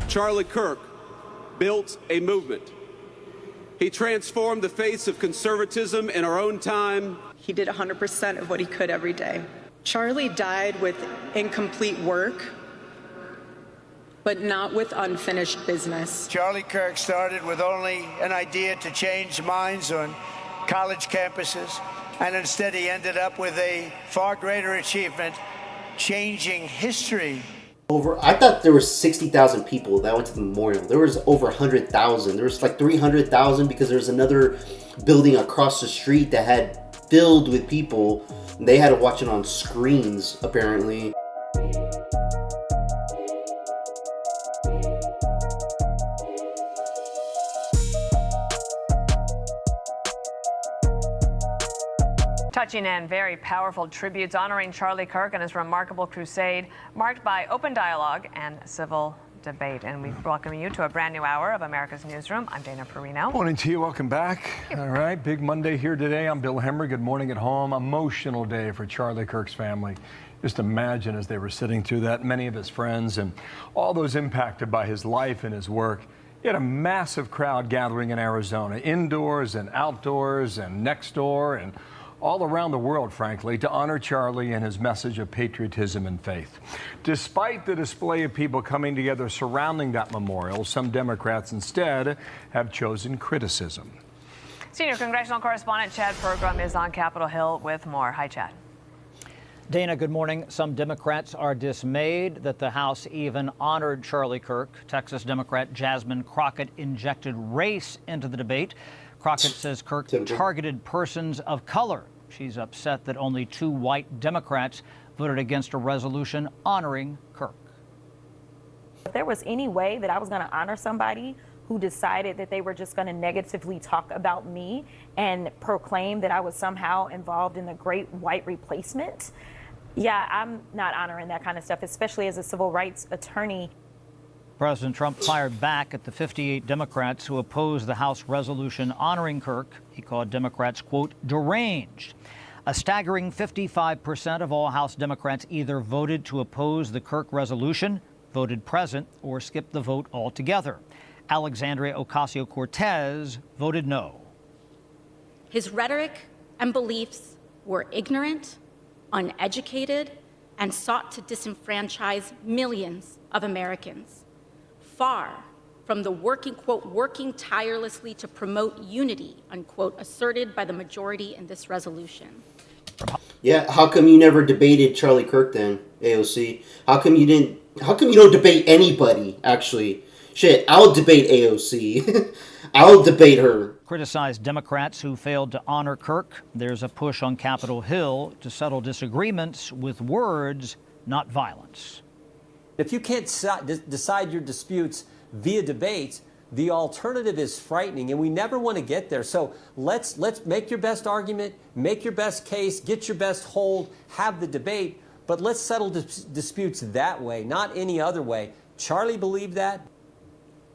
Charlie Kirk built a movement. He transformed the face of conservatism in our own time. He did 100% of what he could every day. Charlie died with incomplete work, but not with unfinished business. Charlie Kirk started with only an idea to change minds on college campuses, and instead he ended up with a far greater achievement, changing history. I thought there were 60,000 people that went to the memorial. There was over 100,000. There was like 300,000 because there was another building across the street that had filled with people. And they had to watch it on screens, apparently. Touching and very powerful tributes honoring Charlie Kirk and his remarkable crusade, marked by open dialogue and civil debate. And we welcome you to a brand new hour of America's Newsroom. I'm Dana Perino. Morning to you. Welcome back. All right, big Monday here today. I'm Bill Hemmer. Good morning at home. Emotional day for Charlie Kirk's family. Just imagine as they were sitting through that, many of his friends and all those impacted by his life and his work. He had a massive crowd gathering in Arizona, indoors and outdoors and next door and all around the world, frankly, to honor Charlie and his message of patriotism and faith. Despite the display of people coming together surrounding that memorial, some Democrats instead have chosen criticism. Senior congressional correspondent Chad Pergram is on Capitol Hill with more. Hi, Chad. Dana, good morning. Some Democrats are dismayed that the House even honored Charlie Kirk. Texas Democrat Jasmine Crockett injected race into the debate. Crockett says Kirk targeted persons of color. She's upset that only 2 white Democrats voted against a resolution honoring Kirk. If there was any way that I was going to honor somebody who decided that they were just going to negatively talk about me and proclaim that I was somehow involved in the great white replacement, yeah, I'm not honoring that kind of stuff, especially as a civil rights attorney. President Trump fired back at the 58 Democrats who opposed the House resolution honoring Kirk. He called Democrats, quote, deranged. A staggering 55% of all House Democrats either voted to oppose the Kirk resolution, voted present, or skipped the vote altogether. Alexandria Ocasio-Cortez voted no. His rhetoric and beliefs were ignorant, uneducated, and sought to disenfranchise millions of Americans. Far from the working tirelessly to promote unity, unquote, asserted by the majority in this resolution. Yeah, how come you never debated Charlie Kirk then, AOC? How come you don't debate anybody, actually? Shit, I'll debate AOC. I'll debate her. Criticized Democrats who failed to honor Kirk. There's a push on Capitol Hill to settle disagreements with words, not violence. If you can't decide your disputes via debates, the alternative is frightening, and we never want to get there. So let's make your best argument, make your best case, get your best hold, have the debate, but let's settle disputes that way, not any other way. Charlie believed that.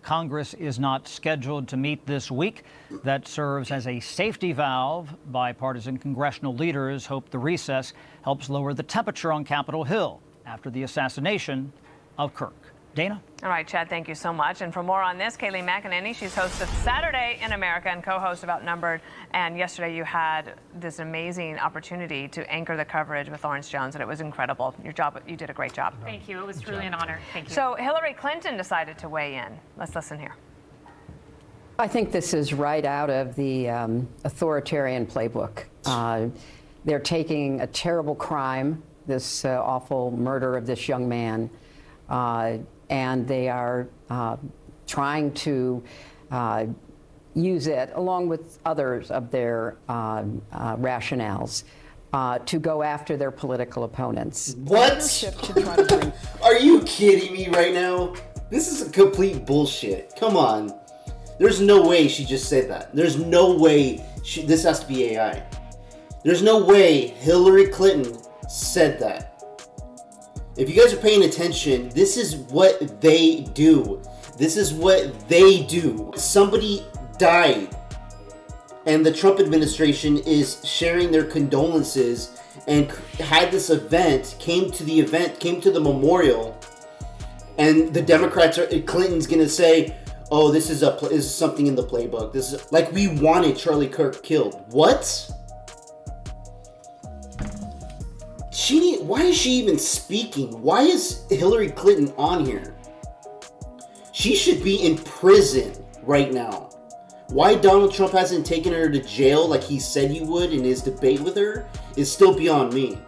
Congress is not scheduled to meet this week. That serves as a safety valve. Bipartisan congressional leaders hope the recess helps lower the temperature on Capitol Hill after the assassination of Kirk. Dana? All right, Chad, thank you so much. And for more on this, Kayleigh McEnany, she's host of Saturday in America and co-host of Outnumbered. And yesterday you had this amazing opportunity to anchor the coverage with Lawrence Jones, and it was incredible. You did a great job. Thank you. It was truly an honor. Thank you. So Hillary Clinton decided to weigh in. Let's listen here. I think this is right out of the authoritarian playbook. They're taking a terrible crime, this awful murder of this young man, and they are trying to use it, along with others of their rationales, to go after their political opponents. What? Are you kidding me right now? This is a complete bullshit. Come on. There's no way she just said that. There's no way. This has to be AI. There's no way Hillary Clinton said that. If you guys are paying attention, this is what they do. This is what they do. Somebody died, and the Trump administration is sharing their condolences and had this event, came to the memorial, And the Democrats Clinton's gonna say, "Oh, this is something in the playbook. This is like we wanted Charlie Kirk killed." What? Why is she even speaking? Why is Hillary Clinton on here? She should be in prison right now. Why Donald Trump hasn't taken her to jail like he said he would in his debate with her is still beyond me.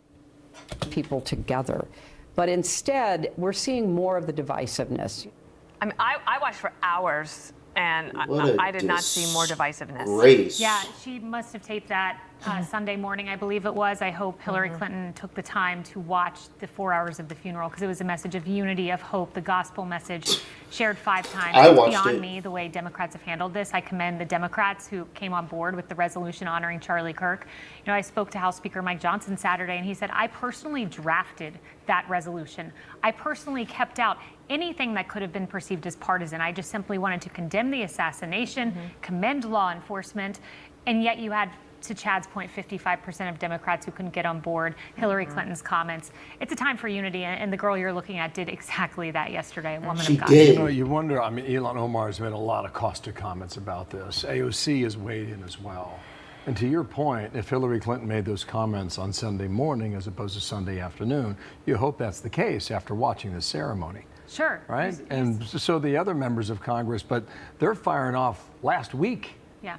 People together. But instead, we're seeing more of the divisiveness. I mean, I watched for hours, and I did not see more divisiveness. Grace. Yeah, she must have taped that Sunday morning, I believe it was. I hope Hillary Clinton took the time to watch the 4 hours of the funeral, because it was a message of unity, of hope, the gospel message shared 5 times. I It's watched beyond it. me the way Democrats have handled this. I commend the Democrats who came on board with the resolution honoring Charlie Kirk. You know, I spoke to House Speaker Mike Johnson Saturday, and he said, I personally drafted that resolution. I personally kept out anything that could have been perceived as partisan. I just simply wanted to condemn the assassination, commend law enforcement, and yet you had, to Chad's point, 55% of Democrats who couldn't get on board Hillary Clinton's comments. It's a time for unity, and the girl you're looking at did exactly that yesterday, a woman She of God. did. You know, you wonder, I mean, Ilhan Omar has made a lot of caustic comments about this. AOC has weighed in as well. And to your point, if Hillary Clinton made those comments on Sunday morning as opposed to Sunday afternoon, you hope that's the case after watching the ceremony. Sure. Right? And so the other members of Congress, but they're firing off last week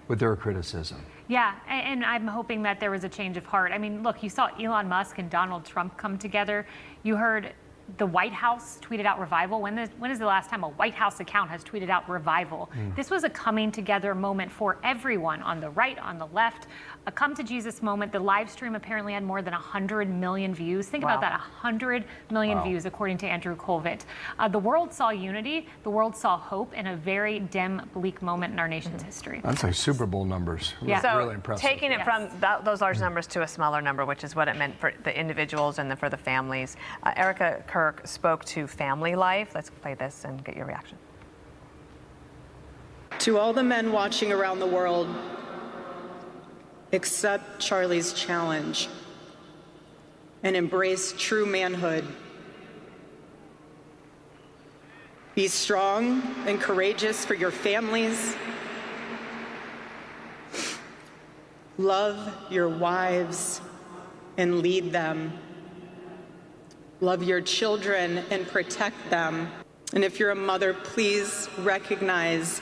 with their criticism. Yeah, and I'm hoping that there was a change of heart. I mean, look, you saw Elon Musk and Donald Trump come together. You heard the White House tweeted out revival. When is the last time a White House account has tweeted out revival? This was a coming together moment for everyone on the right, on the left, a come to Jesus moment. The live stream apparently had more than 100 million views. Think about that, 100 million views, according to Andrew Colvett. The world saw unity. The world saw hope in a very dim, bleak moment in our nation's history. That's like Super Bowl numbers. Yeah. So really impressive. Taking it from those large numbers to a smaller number, which is what it meant for the individuals and for the families. Erica Kirk spoke to family life. Let's play this and get your reaction. To all the men watching around the world, accept Charlie's challenge and embrace true manhood. Be strong and courageous for your families. Love your wives and lead them. Love your children and protect them. And if you're a mother, please recognize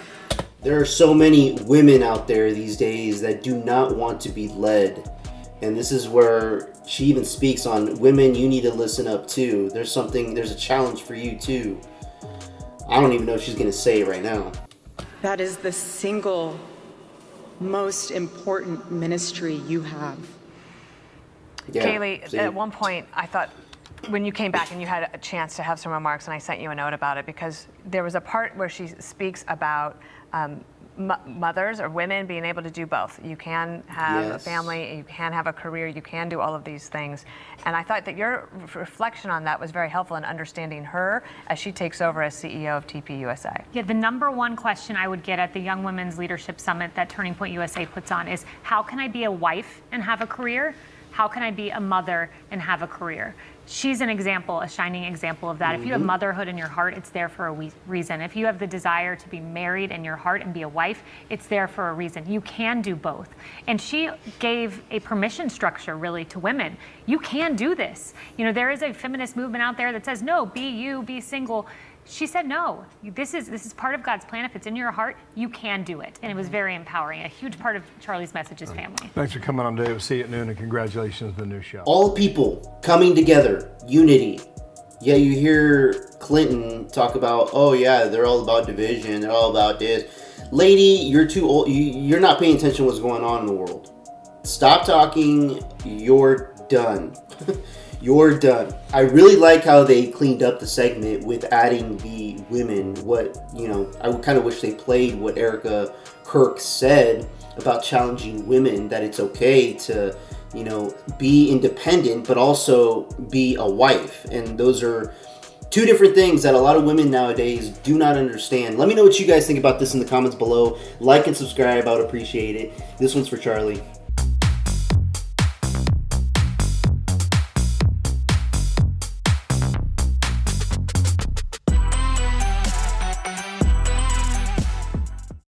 There are so many women out there these days that do not want to be led. And this is where she even speaks on women, you need to listen up too. There's a challenge for you too. I don't even know if she's going to say it right now. that is the single most important ministry you have. Yeah, Kaylee, same. at one point, I thought when you came back and you had a chance to have some remarks, and I sent you a note about it, because there was a part where she speaks about mothers or women being able to do both. You can have a family, you can have a career, you can do all of these things. And I thought that your reflection on that was very helpful in understanding her as she takes over as CEO of TP USA. Yeah, the number one question I would get at the Young Women's Leadership Summit that Turning Point USA puts on is, how can I be a wife and have a career? How can I be a mother and have a career? She's an example, a shining example of that. If you have motherhood in your heart, it's there for a reason. If you have the desire to be married in your heart and be a wife, it's there for a reason. You can do both. And she gave a permission structure, really, to women. You can do this. You know, there is a feminist movement out there that says, no, be you, be single. She said, no, this is part of God's plan. If it's in your heart, you can do it. And it was very empowering. A huge part of Charlie's message is family. Thanks for coming on today. We'll see you at noon, and congratulations on the new show. All people coming together, unity. Yeah, you hear Clinton talk about, oh yeah, they're all about division, they're all about this. Lady, you're too old, you're not paying attention to what's going on in the world. Stop talking, you're done. You're done. I really like how they cleaned up the segment with adding the women. I would kind of wish they played what Erica Kirk said about challenging women, that it's okay to, be independent, but also be a wife. And those are two different things that a lot of women nowadays do not understand. Let me know what you guys think about this in the comments below. Like and subscribe. I would appreciate it. This one's for Charlie.